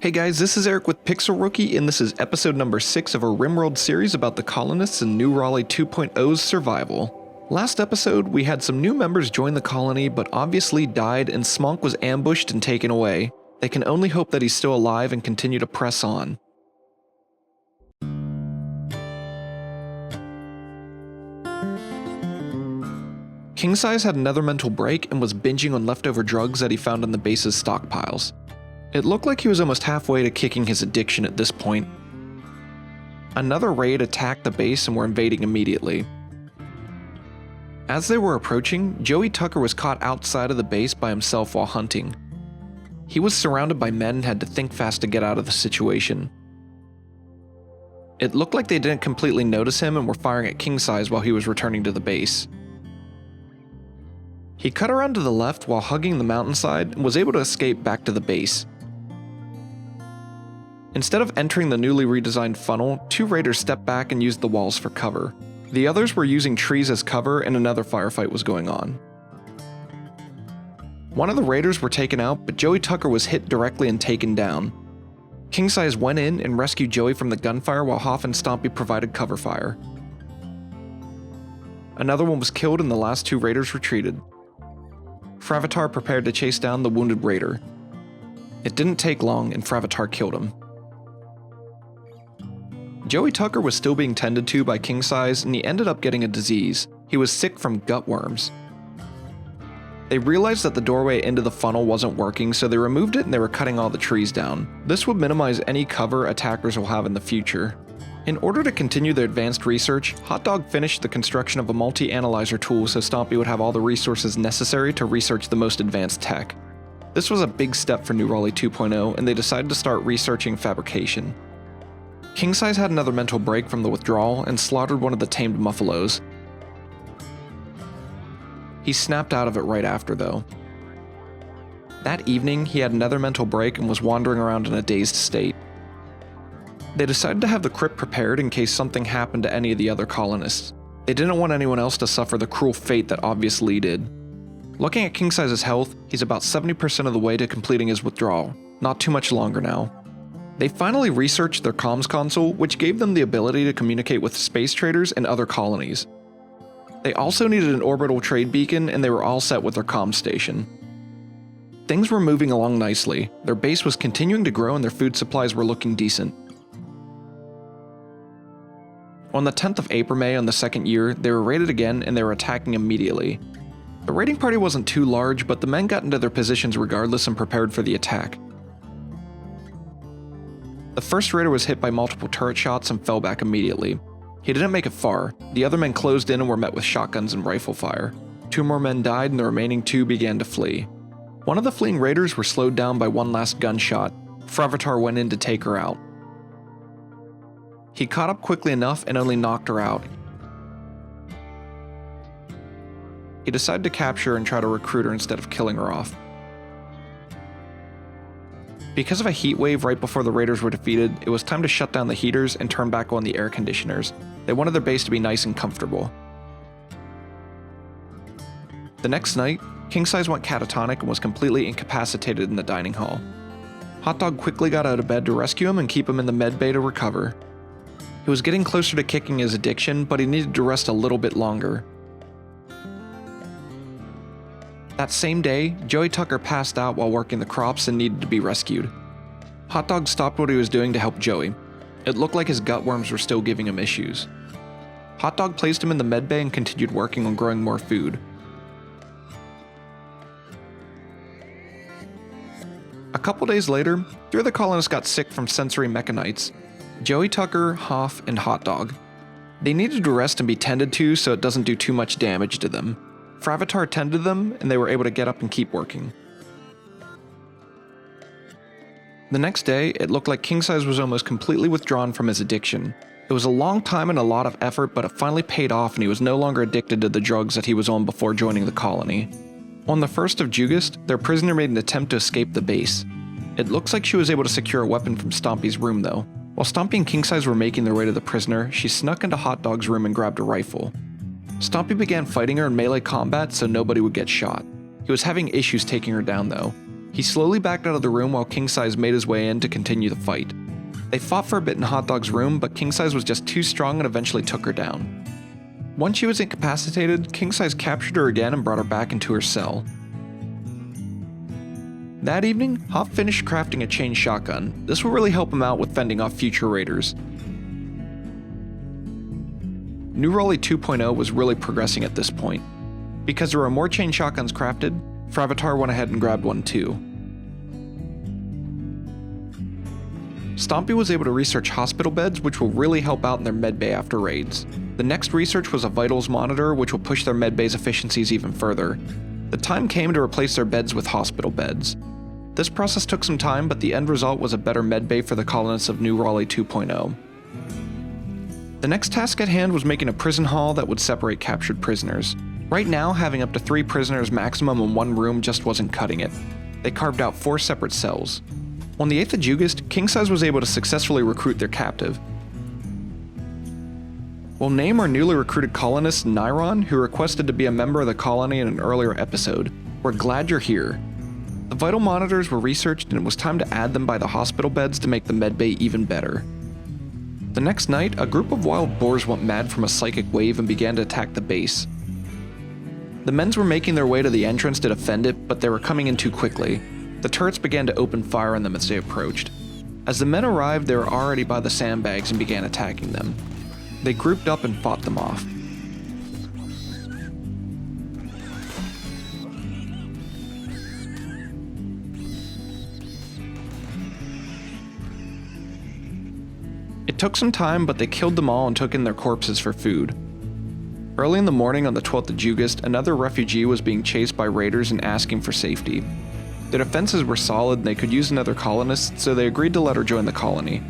Hey guys, this is Eric with Pixel Rookie, and this is episode number 6 of our Rimworld series about the colonists and New Raleigh 2.0's survival. Last episode, we had some new members join the colony, but obviously died and Smonk was ambushed and taken away. They can only hope that he's still alive and continue to press on. King Size had another mental break and was binging on leftover drugs that he found in the base's stockpiles. It looked like he was almost halfway to kicking his addiction at this point. Another raid attacked the base and were invading immediately. As they were approaching, Joey Tucker was caught outside of the base by himself while hunting. He was surrounded by men and had to think fast to get out of the situation. It looked like they didn't completely notice him and were firing at King Size while he was returning to the base. He cut around to the left while hugging the mountainside and was able to escape back to the base. Instead of entering the newly redesigned funnel, 2 raiders stepped back and used the walls for cover. The others were using trees as cover and another firefight was going on. One of the raiders were taken out, but Joey Tucker was hit directly and taken down. King Size went in and rescued Joey from the gunfire while Hoff and Stompy provided cover fire. Another one was killed and the last 2 raiders retreated. Fravatar prepared to chase down the wounded raider. It didn't take long and Fravatar killed him. Joey Tucker was still being tended to by King Size and he ended up getting a disease. He was sick from gut worms. They realized that the doorway into the funnel wasn't working, so they removed it and they were cutting all the trees down. This would minimize any cover attackers will have in the future. In order to continue their advanced research, Hot Dog finished the construction of a multi-analyzer tool so Stompy would have all the resources necessary to research the most advanced tech. This was a big step for New Raleigh 2.0 and they decided to start researching fabrication. King Size had another mental break from the withdrawal and slaughtered one of the tamed muffalos. He snapped out of it right after though. That evening, he had another mental break and was wandering around in a dazed state. They decided to have the crypt prepared in case something happened to any of the other colonists. They didn't want anyone else to suffer the cruel fate that Obvious Lee did. Looking at King Size's health, he's about 70% of the way to completing his withdrawal. Not too much longer now. They finally researched their comms console, which gave them the ability to communicate with space traders and other colonies. They also needed an orbital trade beacon and they were all set with their comms station. Things were moving along nicely, their base was continuing to grow and their food supplies were looking decent. On the 10th of April-May on the second year, they were raided again and they were attacking immediately. The raiding party wasn't too large, but the men got into their positions regardless and prepared for the attack. The first raider was hit by multiple turret shots and fell back immediately. He didn't make it far. The other men closed in and were met with shotguns and rifle fire. 2 more men died and the remaining 2 began to flee. One of the fleeing raiders were slowed down by one last gunshot. Fravatar went in to take her out. He caught up quickly enough and only knocked her out. He decided to capture her and try to recruit her instead of killing her off. Because of a heat wave right before the raiders were defeated, it was time to shut down the heaters and turn back on the air conditioners. They wanted their base to be nice and comfortable. The next night, King Size went catatonic and was completely incapacitated in the dining hall. Hot Dog quickly got out of bed to rescue him and keep him in the med bay to recover. He was getting closer to kicking his addiction, but he needed to rest a little bit longer. That same day, Joey Tucker passed out while working the crops and needed to be rescued. Hot Dog stopped what he was doing to help Joey. It looked like his gut worms were still giving him issues. Hot Dog placed him in the med bay and continued working on growing more food. A couple days later, 3 of the colonists got sick from sensory mechanites: Joey Tucker, Hoff, and Hot Dog. They needed to rest and be tended to so it doesn't do too much damage to them. Fravatar tended them, and they were able to get up and keep working. The next day, it looked like King Size was almost completely withdrawn from his addiction. It was a long time and a lot of effort, but it finally paid off and he was no longer addicted to the drugs that he was on before joining the colony. On the 1st of August, their prisoner made an attempt to escape the base. It looks like she was able to secure a weapon from Stompy's room though. While Stompy and King Size were making their way to the prisoner, she snuck into Hot Dog's room and grabbed a rifle. Stompy began fighting her in melee combat so nobody would get shot. He was having issues taking her down though. He slowly backed out of the room while King Size made his way in to continue the fight. They fought for a bit in Hot Dog's room, but King Size was just too strong and eventually took her down. Once she was incapacitated, King Size captured her again and brought her back into her cell. That evening, Hop finished crafting a chain shotgun. This will really help him out with fending off future raiders. New Raleigh 2.0 was really progressing at this point. Because there were more chain shotguns crafted, Fravatar went ahead and grabbed one too. Stompy was able to research hospital beds, which will really help out in their medbay after raids. The next research was a vitals monitor, which will push their medbay's efficiencies even further. The time came to replace their beds with hospital beds. This process took some time, but the end result was a better medbay for the colonists of New Raleigh 2.0. The next task at hand was making a prison hall that would separate captured prisoners. Right now, having up to 3 prisoners maximum in one room just wasn't cutting it. They carved out 4 separate cells. On the 8th of August, King Size was able to successfully recruit their captive. We'll name our newly recruited colonist Niron, who requested to be a member of the colony in an earlier episode. We're glad you're here. The vital monitors were researched and it was time to add them by the hospital beds to make the medbay even better. The next night, a group of wild boars went mad from a psychic wave and began to attack the base. The men's were making their way to the entrance to defend it, but they were coming in too quickly. The turrets began to open fire on them as they approached. As the men arrived, they were already by the sandbags and began attacking them. They grouped up and fought them off. It took some time, but they killed them all and took in their corpses for food. Early in the morning on the 12th of August, another refugee was being chased by raiders and asking for safety. Their defenses were solid and they could use another colonist, so they agreed to let her join the colony.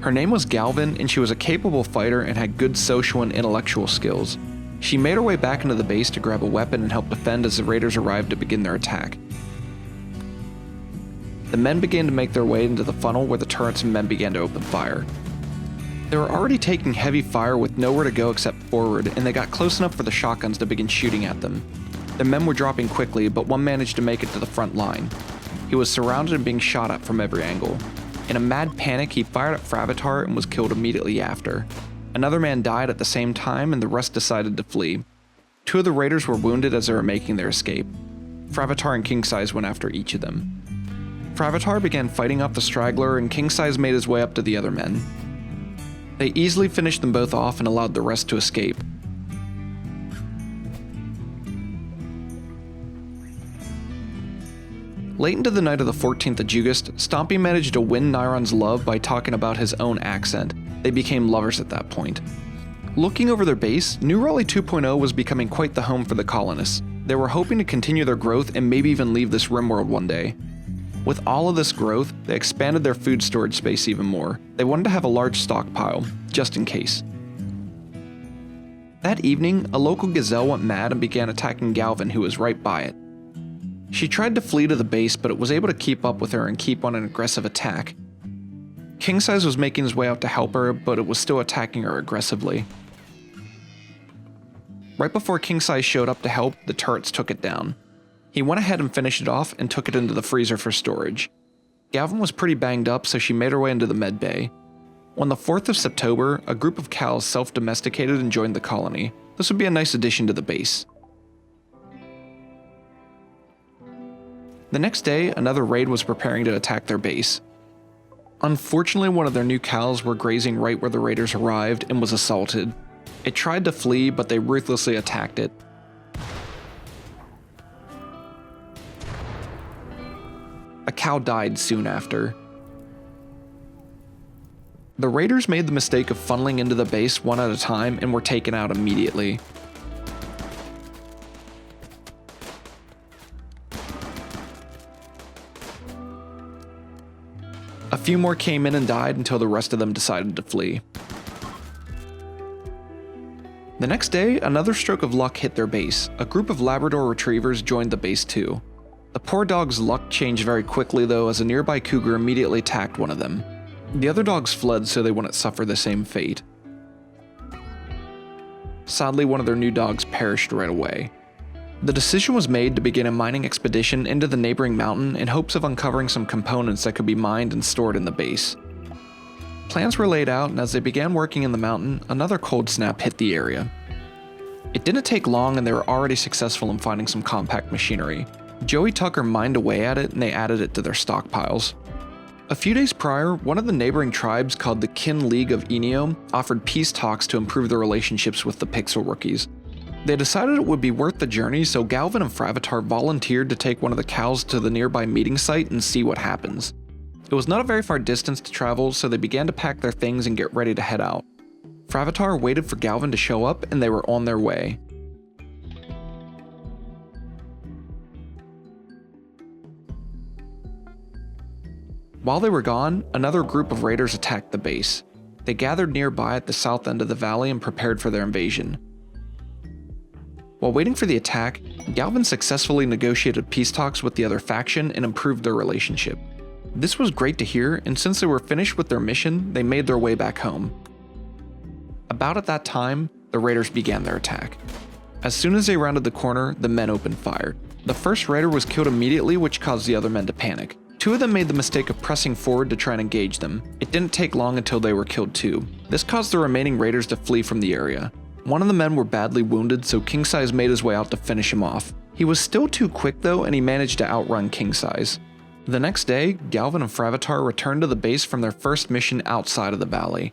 Her name was Galvin, and she was a capable fighter and had good social and intellectual skills. She made her way back into the base to grab a weapon and help defend as the raiders arrived to begin their attack. The men began to make their way into the funnel where the turrets and men began to open fire. They were already taking heavy fire with nowhere to go except forward, and they got close enough for the shotguns to begin shooting at them. The men were dropping quickly, but one managed to make it to the front line. He was surrounded and being shot at from every angle. In a mad panic, he fired at Fravatar and was killed immediately after. Another man died at the same time, and the rest decided to flee. 2 of the raiders were wounded as they were making their escape. Fravatar and King Size went after each of them. Fravatar began fighting off the straggler, and King Size made his way up to the other men. They easily finished them both off and allowed the rest to escape. Late into the night of the 14th of August, Stompy managed to win Niron's love by talking about his own accent. They became lovers at that point. Looking over their base, New Raleigh 2.0 was becoming quite the home for the colonists. They were hoping to continue their growth and maybe even leave this Rimworld one day. With all of this growth, they expanded their food storage space even more. They wanted to have a large stockpile, just in case. That evening, a local gazelle went mad and began attacking Galvin, who was right by it. She tried to flee to the base, but it was able to keep up with her and keep on an aggressive attack. King Size was making his way out to help her, but it was still attacking her aggressively. Right before King Size showed up to help, the turrets took it down. He went ahead and finished it off and took it into the freezer for storage. Galvin was pretty banged up, so she made her way into the med bay. On the 4th of September, a group of cows self-domesticated and joined the colony. This would be a nice addition to the base. The next day, another raid was preparing to attack their base. Unfortunately, one of their new cows were grazing right where the raiders arrived and was assaulted. It tried to flee, but they ruthlessly attacked it. A cow died soon after. The raiders made the mistake of funneling into the base one at a time and were taken out immediately. A few more came in and died until the rest of them decided to flee. The next day, another stroke of luck hit their base. A group of Labrador retrievers joined the base too. The poor dog's luck changed very quickly though, as a nearby cougar immediately attacked one of them. The other dogs fled so they wouldn't suffer the same fate. Sadly, one of their new dogs perished right away. The decision was made to begin a mining expedition into the neighboring mountain in hopes of uncovering some components that could be mined and stored in the base. Plans were laid out, and as they began working in the mountain, another cold snap hit the area. It didn't take long and they were already successful in finding some compact machinery. Joey Tucker mined away at it and they added it to their stockpiles. A few days prior, one of the neighboring tribes called the Kin League of Enio offered peace talks to improve their relationships with the Pixel Rookies. They decided it would be worth the journey, so Galvin and Fravatar volunteered to take one of the cows to the nearby meeting site and see what happens. It was not a very far distance to travel, so they began to pack their things and get ready to head out. Fravatar waited for Galvin to show up and they were on their way. While they were gone, another group of raiders attacked the base. They gathered nearby at the south end of the valley and prepared for their invasion. While waiting for the attack, Galvin successfully negotiated peace talks with the other faction and improved their relationship. This was great to hear, and since they were finished with their mission, they made their way back home. About at that time, the raiders began their attack. As soon as they rounded the corner, the men opened fire. The first raider was killed immediately, which caused the other men to panic. Two of them made the mistake of pressing forward to try and engage them. It didn't take long until they were killed too. This caused the remaining raiders to flee from the area. One of the men were badly wounded, so King Size made his way out to finish him off. He was still too quick though, and he managed to outrun King Size. The next day, Galvin and Fravatar returned to the base from their first mission outside of the valley.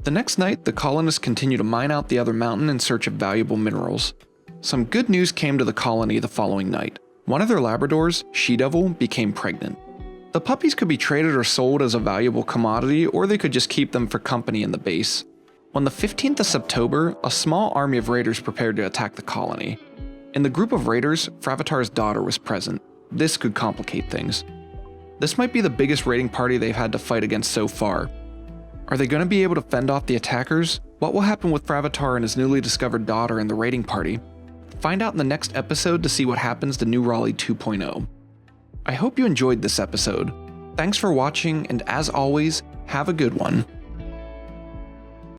The next night, the colonists continued to mine out the other mountain in search of valuable minerals. Some good news came to the colony the following night. One of their Labradors, She-Devil, became pregnant. The puppies could be traded or sold as a valuable commodity, or they could just keep them for company in the base. On the 15th of September, a small army of raiders prepared to attack the colony. In the group of raiders, Fravatar's daughter was present. This could complicate things. This might be the biggest raiding party they've had to fight against so far. Are they going to be able to fend off the attackers? What will happen with Fravatar and his newly discovered daughter in the raiding party? Find out in the next episode to see what happens to New Raleigh 2.0. I hope you enjoyed this episode. Thanks for watching, and as always, have a good one.